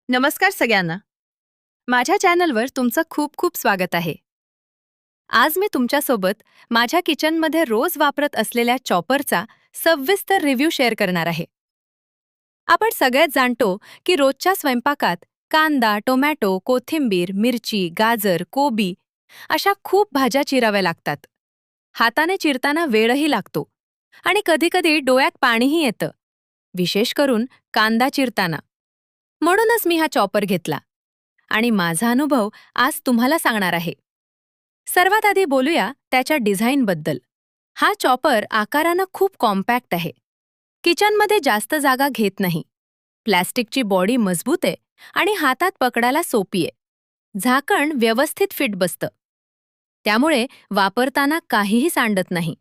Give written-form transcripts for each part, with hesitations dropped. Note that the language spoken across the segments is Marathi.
नमस्कार सगळ्यांना. माझ्या चॅनलवर तुमचं खूप खूप स्वागत आहे. आज मी तुमच्यासोबत माझ्या किचनमध्ये रोज वापरत असलेल्या चॉपरचा सविस्तर रिव्ह्यू शेअर करणार आहे. आपण सगळेच जाणतो की रोजच्या स्वयंपाकात कांदा, टोमॅटो, कोथिंबीर, मिरची, गाजर, कोबी अशा खूप भाज्या चिराव्या लागतात. हाताने चिरताना वेळही लागतो आणि कधीकधी डोळ्यात पाणीही येतं, विशेष करून कांदा चिरताना. म्हणूनच मी हा चॉपर घेतला आणि माझा अनुभव आज तुम्हाला सांगणार आहे. सर्वात आधी बोलूया त्याच्या डिझाईनबद्दल. हा चॉपर आकारानं खूप कॉम्पॅक्ट आहे. किचनमध्ये जास्त जागा घेत नाही. प्लॅस्टिकची बॉडी मजबूत आहे आणि हातात पकडायला सोपी आहे. झाकण व्यवस्थित फिट बसतं. त्यामुळे वापरताना काहीही सांडत नाही.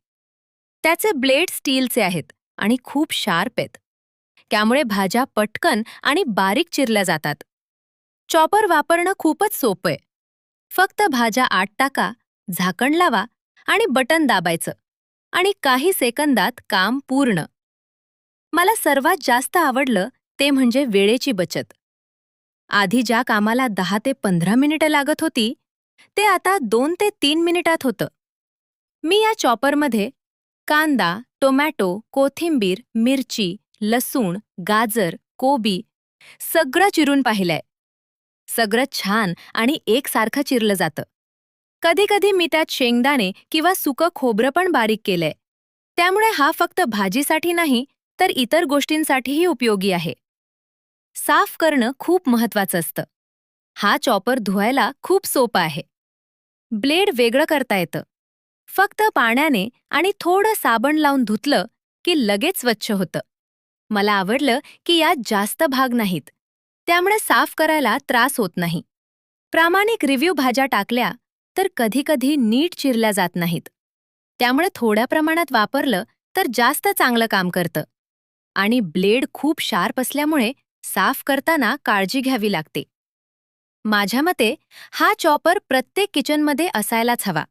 त्याचे ब्लेड स्टीलचे आहेत आणि खूप शार्प आहेत. त्यामुळे भाज्या पटकन आणि बारीक चिरल्या जातात. चॉपर वापरणं खूपच सोपं आहे. फक्त भाज्या आत टाका, झाकण लावा आणि बटन दाबायचं आणि काही सेकंदात काम पूर्ण. मला सर्वात जास्त आवडलं ते म्हणजे वेळेची बचत. आधी ज्या कामाला 10 ते 15 मिनिटं लागत होती, ते आता 2 ते 3 मिनिटात होतं. मी या चॉपरमध्ये कांदा, टोमॅटो, कोथिंबीर, मिरची, लसूण, गाजर, कोबी सगळं चिरून पाहिलंय. सगळं छान आणि एकसारखं चिरलं जातं. कधीकधी मी त्यात शेंगदाणे किंवा सुकं खोबरं पण बारीक केलंय. त्यामुळे हा फक्त भाजीसाठी नाही, तर इतर गोष्टींसाठीही उपयोगी आहे. साफ करणं खूप महत्वाचं असतं. हा चॉपर धुवायला खूप सोपा आहे. ब्लेड वेगळं करता येतं. फक्त पाण्याने आणि थोडं साबण लावून धुतलं की लगेच स्वच्छ होतं. मला आवडलं की यात जास्त भाग नाहीत. त्यामुळे साफ करायला त्रास होत नाही. प्रामाणिक रिव्ह्यू भाज्या टाकल्या तर कधीकधी नीट चिरल्या जात नाहीत. त्यामुळे थोड्या प्रमाणात वापरलं तर जास्त चांगलं काम करतं. आणि ब्लेड खूप शार्प असल्यामुळे साफ करताना काळजी घ्यावी लागते. माझ्या मते हा चॉपर प्रत्येक किचनमध्ये असायलाच हवा.